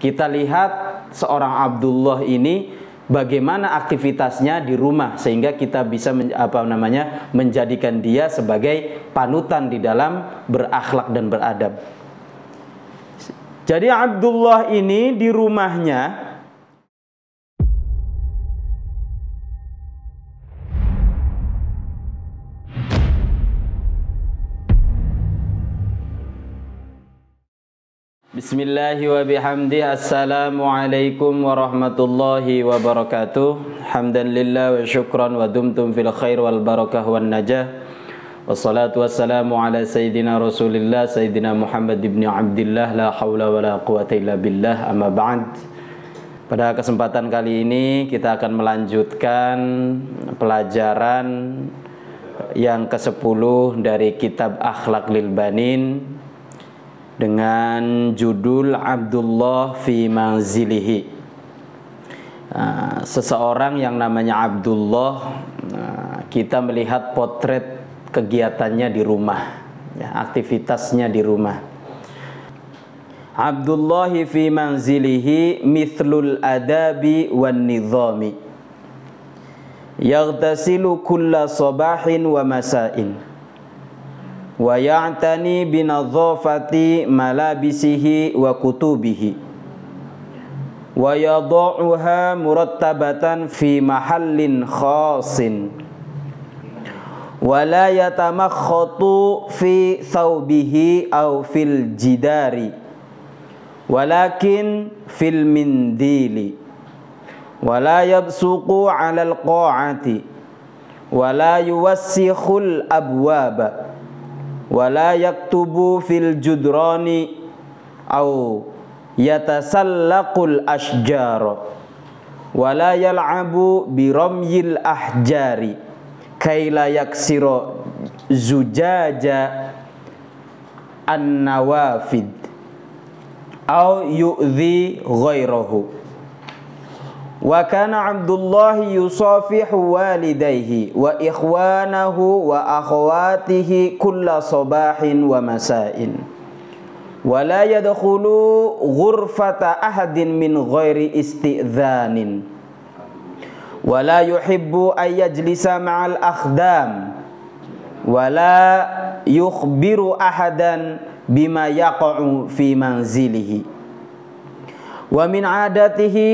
kita lihat seorang Abdullah ini bagaimana aktivitasnya di rumah sehingga kita bisa menjadikan dia sebagai panutan di dalam berakhlak dan beradab. Jadi Abdullah ini di rumahnya Bismillahi wa bihamdi. Assalamualaikum warahmatullahi wabarakatuh. Hamdan lillah wa syukran wa dumtum fil khair wal barakah wan najah. Wassalatu wassalamu ala sayyidina Rasulillah sayyidina Muhammad ibn Abdillah la hawla wa la quwata illa billah, amma ba'd. Pada kesempatan kali ini kita akan melanjutkan pelajaran yang ke-10 dari kitab Akhlaq lil Banin dengan judul Abdullah fi manzilihi. Seseorang yang namanya Abdullah, kita melihat potret kegiatannya di rumah, aktivitasnya di rumah. Abdullah fi manzilihi mithlul adabi wan nizami, yaghtasilu kulla sabahin wa masa'in, wa ya'tani binadhafati malabisihi wa kutubihi, wa yada'uha murattabatan fi mahallin khasin, wa la yatamakhatu fi thawbihi aw fil jidari walakin fil mindili, wa la yabsuqu 'alal qa'ati, wa la yuwassikhul abwaba, wala yaktubu fil judrani au yatasallaqul ashjara, wala yal'abu biramyil ahjari kaila yaksiro zujaja an-nawafid au yu'dhi ghairahu. Wa kana Abdullah yusafihu walidayhi wa ikhwanahu wa akhawatihi kulla sabahin wa masa'in, wa la yadkhulu ghurfata ahadin min ghairi isti'dhanin, wa la yuhibbu an yajlisa ma'al akhdam, wa la yukhbiru ahadan bima yaqa'u fi manzilihi, wa min 'adatihi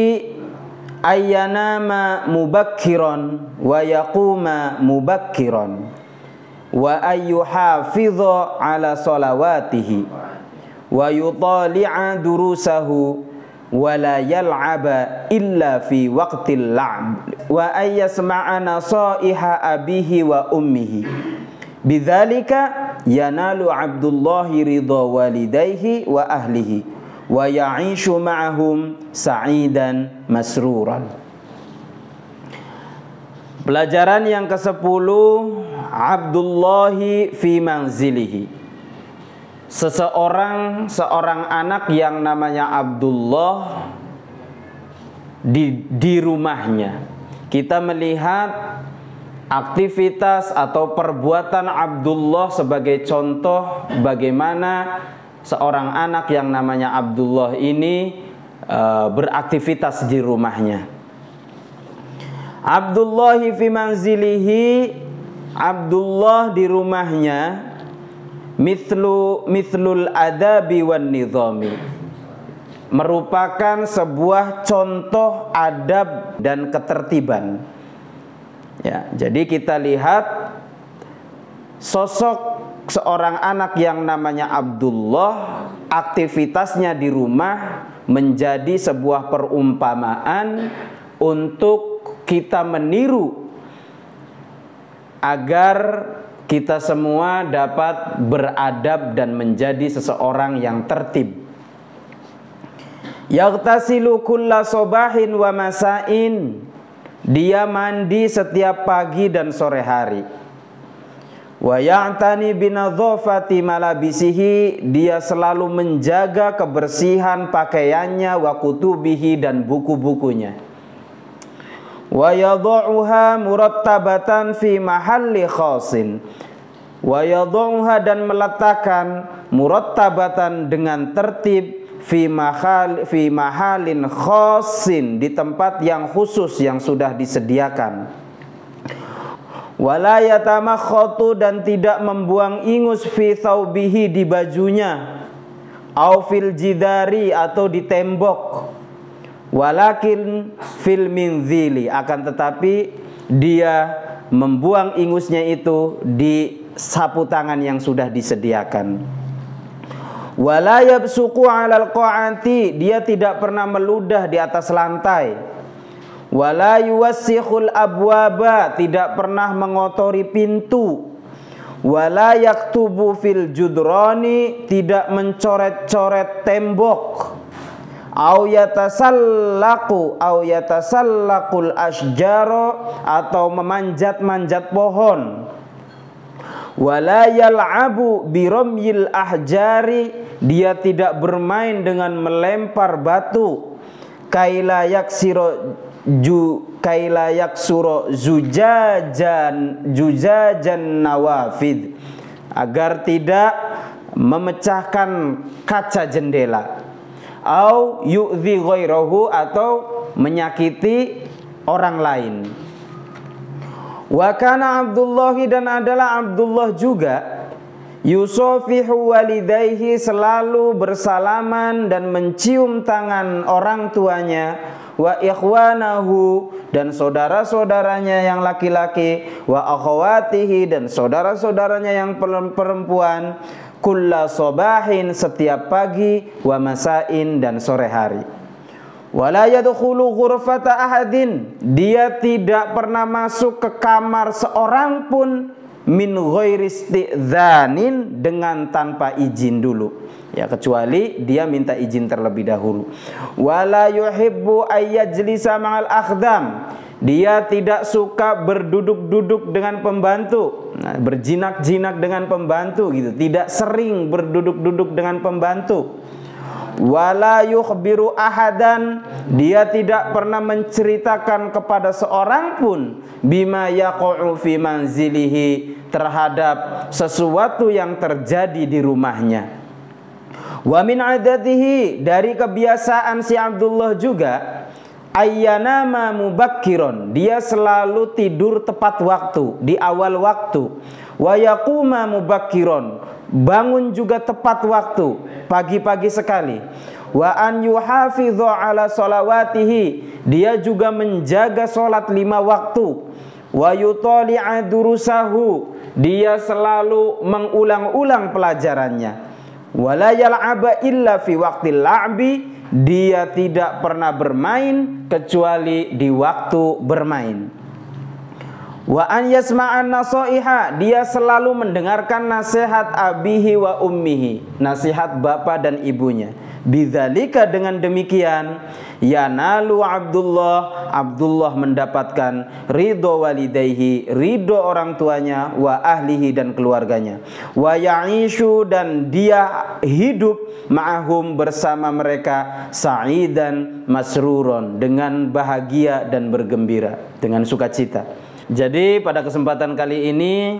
ayyanama mubakkiran wa yaquma mubakkiran, wa ayyuhafidha ala salawatihi wa yutali'a durusahu wa la yal'aba illa fi waqtil la'b, wa ayyasma'a nasaiha abihi wa ummihi. Bidzalika yanalu Abdullahi ridha walidayhi wa ahlihi wa ya'ishu ma'ahum sa'idan masruran. Pelajaran yang ke-10, Abdullahi fi manzilihi. Seorang anak yang namanya Abdullah di rumahnya. Kita melihat aktivitas atau perbuatan Abdullah sebagai contoh bagaimana seorang anak yang namanya Abdullah ini beraktivitas di rumahnya. Abdullah fi manzilihi, Abdullah di rumahnya, mithlul adabi wan nizami, merupakan sebuah contoh adab dan ketertiban. Ya, jadi kita lihat sosok seorang anak yang namanya Abdullah, aktivitasnya di rumah menjadi sebuah perumpamaan untuk kita meniru agar kita semua dapat beradab dan menjadi seseorang yang tertib. Yaghtasilu kulla sabahin wa masa'in, dia mandi setiap pagi dan sore hari. Wa ya'tani binadhafati malabisihi, dia selalu menjaga kebersihan pakaiannya, wa kutubihi, dan buku-bukunya. Wa yadha'uha murattabatan fi mahalli khasin, wa yadha'uha, dan meletakkan murattabatan dengan tertib fi mahalin khossin, di tempat yang khusus yang sudah disediakan. Wala yatamakhatu, dan tidak membuang ingus fi thawbihi, di bajunya, au fil jidari, atau di tembok. Walakin fil minzili, akan tetapi dia membuang ingusnya itu di sapu tangan yang sudah disediakan. Wala yabsuqu 'alal qa'ati, dia tidak pernah meludah di atas lantai. Wala yuwassikhul abwaba, tidak pernah mengotori pintu. Wala yaktubu fil judrani, tidak mencoret-coret tembok. Au yatasallaqul asjaro, atau memanjat-manjat pohon. Wala yal'abu biramyil ahjari, dia tidak bermain dengan melempar batu. Kaila yaksuro zujajan nawafid, agar tidak memecahkan kaca jendela. Au yu'dhi ghairahu, atau menyakiti orang lain. Wa kana Abdullah, dan adalah Abdullah juga, yusofihu walidayhi, selalu bersalaman dan mencium tangan orang tuanya, wa ikhwanahu, dan saudara-saudaranya yang laki-laki, wa akhawatihi, dan saudara-saudaranya yang perempuan, kulla sobahin, setiap pagi, wa masain, dan sore hari. Wala yadkhulu ghurfata ahadin, dia tidak pernah masuk ke kamar seorang pun, min ghairi isti'dzanin, dengan tanpa izin dulu, ya, kecuali dia minta izin terlebih dahulu. Wala yuhibbu ayyajlisa ma'al akhdam, dia tidak suka berduduk-duduk dengan pembantu, berjinak-jinak dengan pembantu gitu, tidak sering berduduk-duduk dengan pembantu. Wala yukhbiru ahadan, dia tidak pernah menceritakan kepada seorang pun, bima yaqa'u fi manzilihi, terhadap sesuatu yang terjadi di rumahnya. Wa min adatihi, dari kebiasaan si Abdullah juga, ayyanama mubakkiron, dia selalu tidur tepat waktu, di awal waktu. Wa yaquma mubakkiron, bangun juga tepat waktu, pagi-pagi sekali. Wa an yuhafidhu ala sholawatihi, dia juga menjaga sholat 5 waktu. Wa yutali'a durusahu, dia selalu mengulang-ulang pelajarannya. Wala yal'aba illa fi waqtil la'bi, dia tidak pernah bermain kecuali di waktu bermain. Wa an yasma'an nasaiha, dia selalu mendengarkan nasihat abihi wa ummihi, nasihat bapak dan ibunya. Bidzalika, dengan demikian, yanalu Abdullah mendapatkan ridho walidayhi, ridho orang tuanya, wa ahlihi, dan keluarganya. Wa ya'ishu, dan dia hidup ma'ahum, bersama mereka, sa'idan masruron, dengan bahagia dan bergembira, dengan sukacita. Jadi pada kesempatan kali ini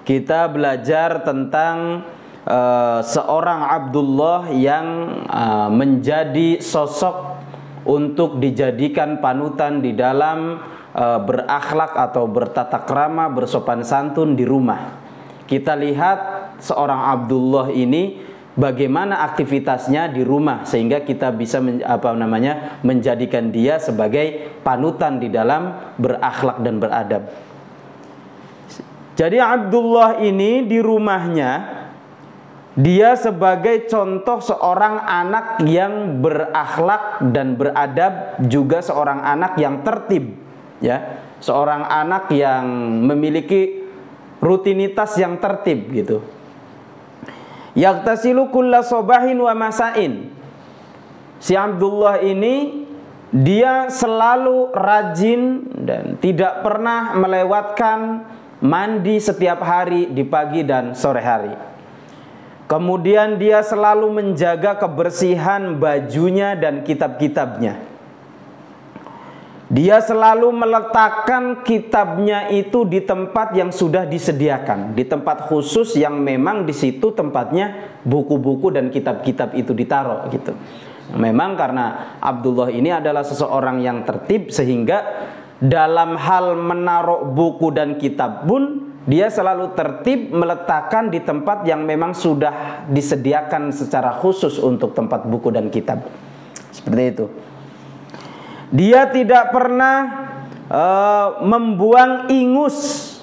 kita belajar tentang seorang Abdullah yang menjadi sosok untuk dijadikan panutan di dalam berakhlak atau bertata krama, bersopan santun di rumah. Kita lihat seorang Abdullah ini bagaimana aktivitasnya di rumah sehingga kita bisa menjadikan dia sebagai panutan di dalam berakhlak dan beradab. Jadi Abdullah ini di rumahnya dia sebagai contoh seorang anak yang berakhlak dan beradab, juga seorang anak yang tertib, ya, seorang anak yang memiliki rutinitas yang tertib gitu. Yaghtasilu kulla sobahin wa masain. Si Abdullah ini dia selalu rajin dan tidak pernah melewatkan mandi setiap hari di pagi dan sore hari. Kemudian dia selalu menjaga kebersihan bajunya dan kitab-kitabnya. Dia selalu meletakkan kitabnya itu di tempat yang sudah disediakan, di tempat khusus yang memang di situ tempatnya buku-buku dan kitab-kitab itu ditaruh gitu. Memang karena Abdullah ini adalah seseorang yang tertib, sehingga dalam hal menaruh buku dan kitab pun dia selalu tertib meletakkan di tempat yang memang sudah disediakan secara khusus untuk tempat buku dan kitab. Seperti itu. Dia tidak pernah membuang ingus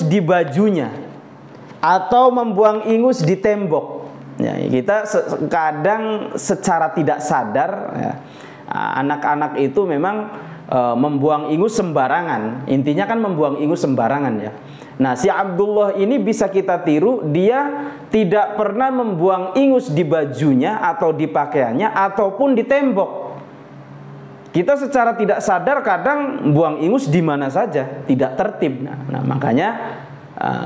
di bajunya atau membuang ingus di tembok. Ya, kita kadang secara tidak sadar, ya, anak-anak itu memang membuang ingus sembarangan. Intinya kan membuang ingus sembarangan ya. Nah, si Abdullah ini bisa kita tiru, dia tidak pernah membuang ingus di bajunya atau di pakaiannya ataupun di tembok. Kita secara tidak sadar kadang buang ingus di mana saja, tidak tertib. Nah, makanya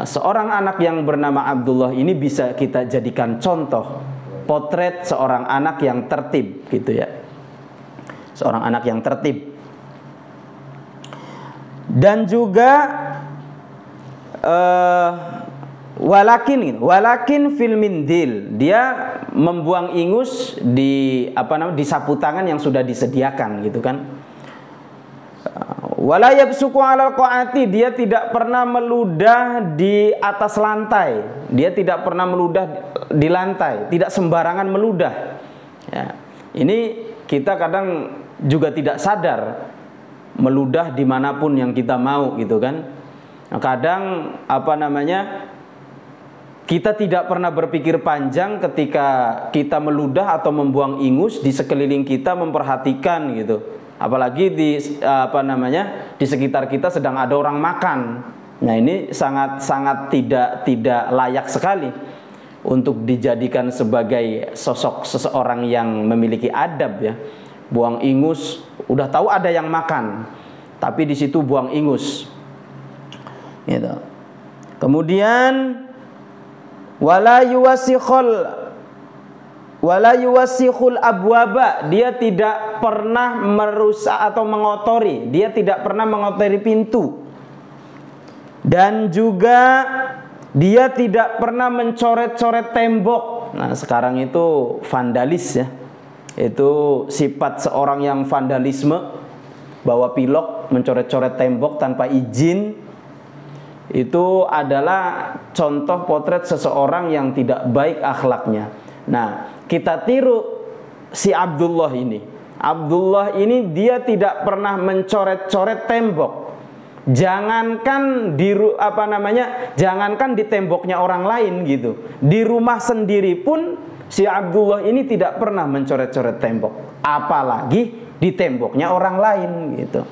seorang anak yang bernama Abdullah ini bisa kita jadikan contoh potret seorang anak yang tertib gitu ya. Seorang anak yang tertib. Dan juga walakin fil mindil, dia membuang ingus di di sapu tangan yang sudah disediakan gitu kan. Wala yabsuku 'alal qa'ati, dia tidak pernah meludah di atas lantai. Dia tidak pernah meludah di lantai, tidak sembarangan meludah. Ya. Ini kita kadang juga tidak sadar meludah dimanapun yang kita mau gitu kan. Nah, kadang kita tidak pernah berpikir panjang ketika kita meludah atau membuang ingus di sekeliling kita, memperhatikan gitu. Apalagi di di sekitar kita sedang ada orang makan. Nah, ini sangat tidak layak sekali untuk dijadikan sebagai sosok seseorang yang memiliki adab ya. Buang ingus, udah tahu ada yang makan, tapi di situ buang ingus. Gitu. Kemudian wala yuwasikhul abwaba, dia tidak pernah merusak atau mengotori, dia tidak pernah mengotori pintu. Dan juga dia tidak pernah mencoret-coret tembok. Nah, sekarang itu vandalis ya. Itu sifat seorang yang vandalisme, bawa pilok, mencoret-coret tembok tanpa izin. Itu adalah contoh potret seseorang yang tidak baik akhlaknya. Nah, kita tiru si Abdullah ini. Abdullah ini dia tidak pernah mencoret-coret tembok. Jangankan jangankan di temboknya orang lain gitu. Di rumah sendiri pun si Abdullah ini tidak pernah mencoret-coret tembok, apalagi di temboknya orang lain gitu.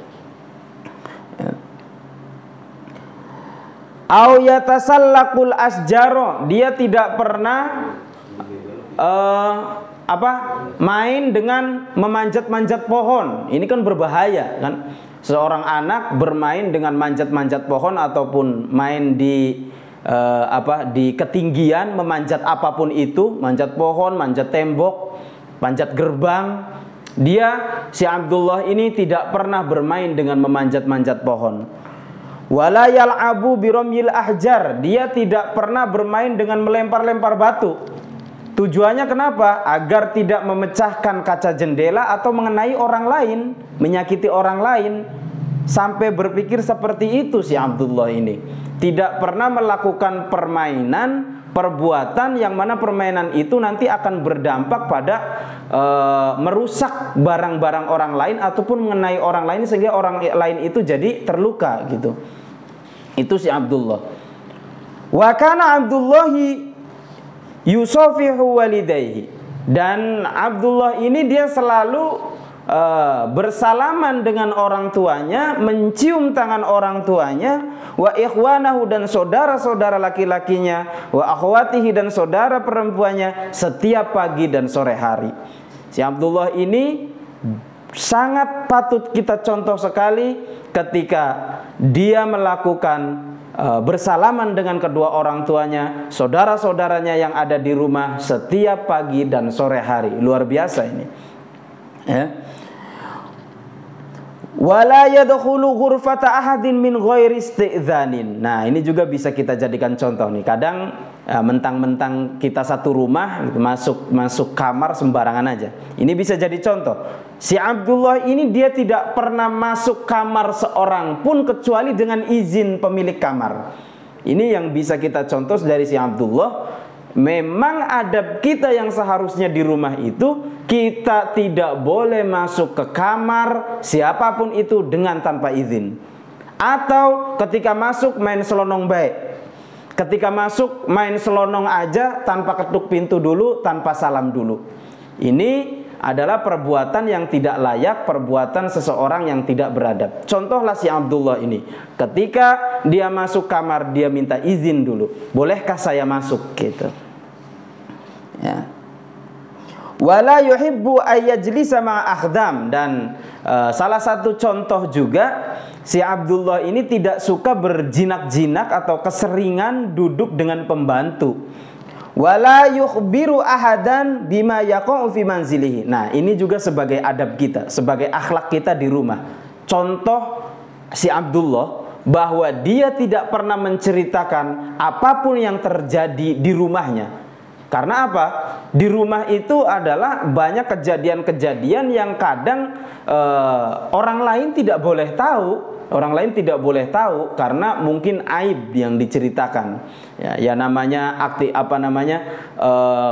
Au yatasallaqul asjaro, dia tidak pernah main dengan memanjat-manjat pohon. Ini kan berbahaya kan. Seorang anak bermain dengan manjat-manjat pohon ataupun main di di ketinggian, memanjat apapun itu, manjat pohon, manjat tembok, manjat gerbang. Si Abdullah ini tidak pernah bermain dengan memanjat-manjat pohon. Wala yal'abu biramyil ahjar, dia tidak pernah bermain dengan melempar-lempar batu. Tujuannya kenapa? Agar tidak memecahkan kaca jendela atau mengenai orang lain, menyakiti orang lain. Sampai berpikir seperti itu si Abdullah ini. Tidak pernah melakukan perbuatan yang mana permainan itu nanti akan berdampak pada merusak barang-barang orang lain ataupun mengenai orang lain sehingga orang lain itu jadi terluka gitu. Itu si Abdullah. Wa kana Abdullahi yusafihu walidayhi, dan Abdullah ini dia selalu bersalaman dengan orang tuanya, mencium tangan orang tuanya, wa ikhwanahu, dan saudara-saudara laki-lakinya, wa akhwatihi, dan saudara perempuannya, setiap pagi dan sore hari. Si Abdullah ini sangat patut kita contoh sekali ketika dia melakukan bersalaman dengan kedua orang tuanya, saudara-saudaranya yang ada di rumah setiap pagi dan sore hari. Luar biasa ini ya. Wala yadkhulu ghurfata ahadin min ghairi isti'dzanin. Nah, ini juga bisa kita jadikan contoh nih. Kadang mentang-mentang kita satu rumah masuk kamar sembarangan aja. Ini bisa jadi contoh. Si Abdullah ini dia tidak pernah masuk kamar seorang pun kecuali dengan izin pemilik kamar. Ini yang bisa kita contoh dari si Abdullah. Memang adab kita yang seharusnya di rumah itu, kita tidak boleh masuk ke kamar siapapun itu dengan tanpa izin. Atau ketika masuk main selonong baik. Ketika masuk main selonong aja tanpa ketuk pintu dulu, tanpa salam dulu. Ini adalah perbuatan yang tidak layak, perbuatan seseorang yang tidak beradab. Contohlah si Abdullah ini. Ketika dia masuk kamar, dia minta izin dulu. Bolehkah saya masuk? Gitu. Ya. Wala yuhibbu ayyajlisa ma'a akhdam. Dan salah satu contoh juga, si Abdullah ini tidak suka berjinak-jinak atau keseringan duduk dengan pembantu. Wala yukhbiru ahadan bima yaqa'u fi manzilihi. Nah, ini juga sebagai adab kita, sebagai akhlak kita di rumah. Contoh si Abdullah bahwa dia tidak pernah menceritakan apapun yang terjadi di rumahnya. Karena apa? Di rumah itu adalah banyak kejadian-kejadian yang kadang orang lain tidak boleh tahu. Orang lain tidak boleh tahu karena mungkin aib yang diceritakan. Ya namanya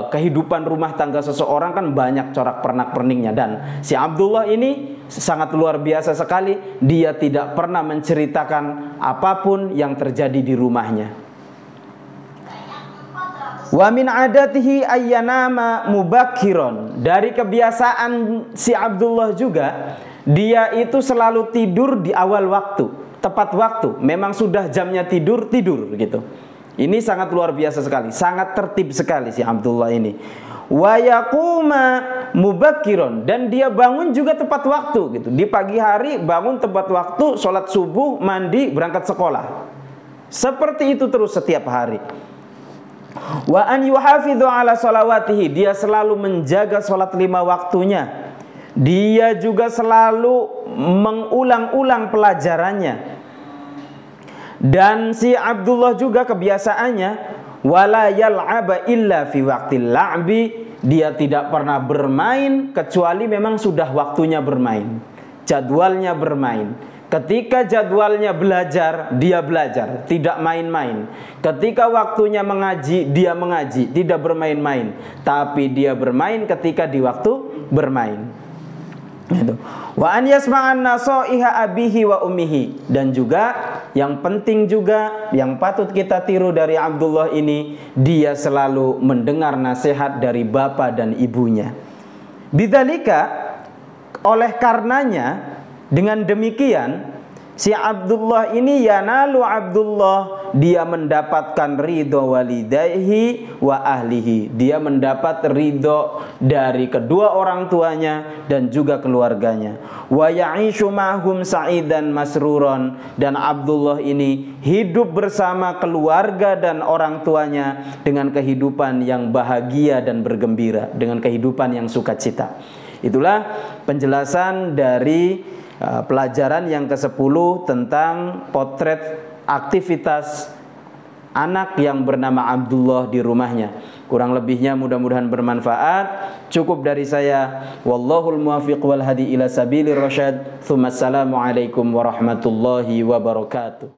kehidupan rumah tangga seseorang kan banyak corak pernak-perniknya. Dan si Abdullah ini sangat luar biasa sekali. Dia tidak pernah menceritakan apapun yang terjadi di rumahnya. Wa min adatihi ayyanama mubakkiron. Dari kebiasaan si Abdullah juga, dia itu selalu tidur di awal waktu, tepat waktu. Memang sudah jamnya tidur gitu. Ini sangat luar biasa sekali, sangat tertib sekali si Abdullah ini. Wa yaquma mubakkiron, dan dia bangun juga tepat waktu gitu. Di pagi hari bangun tepat waktu, sholat subuh, mandi, berangkat sekolah. Seperti itu terus setiap hari. Wa an yuhafidhu ala salawatihi, dia selalu menjaga salat 5 waktunya. Dia juga selalu mengulang-ulang pelajarannya. Dan si Abdullah juga kebiasaannya wala yal'aba illa fi waqtil la'bi, dia tidak pernah bermain kecuali memang sudah waktunya bermain. Jadwalnya bermain. Ketika jadwalnya belajar, dia belajar, tidak main-main. Ketika waktunya mengaji, dia mengaji, tidak bermain-main. Tapi dia bermain ketika di waktu bermain. Wa an yasma'an nasaiha abihi wa ummihi. Dan juga yang penting juga, yang patut kita tiru dari Abdullah ini, dia selalu mendengar nasihat dari bapa dan ibunya. Bidzalika, oleh karenanya, dengan demikian, si Abdullah ini yanalu Abdullah, dia mendapatkan ridho walidayhi wa ahlihi. Dia mendapat ridho dari kedua orang tuanya dan juga keluarganya. Wa ya'ishu ma'hum sa'idan masruron, dan Abdullah ini hidup bersama keluarga dan orang tuanya dengan kehidupan yang bahagia dan bergembira, dengan kehidupan yang sukacita. Itulah penjelasan dari pelajaran yang ke-10 tentang potret aktivitas anak yang bernama Abdullah di rumahnya. Kurang lebihnya mudah-mudahan bermanfaat. Cukup dari saya. Wallahul muwaffiq wal hadi ila sabilir rasyad. Tsumma assalamu alaikum warahmatullahi wabarakatuh.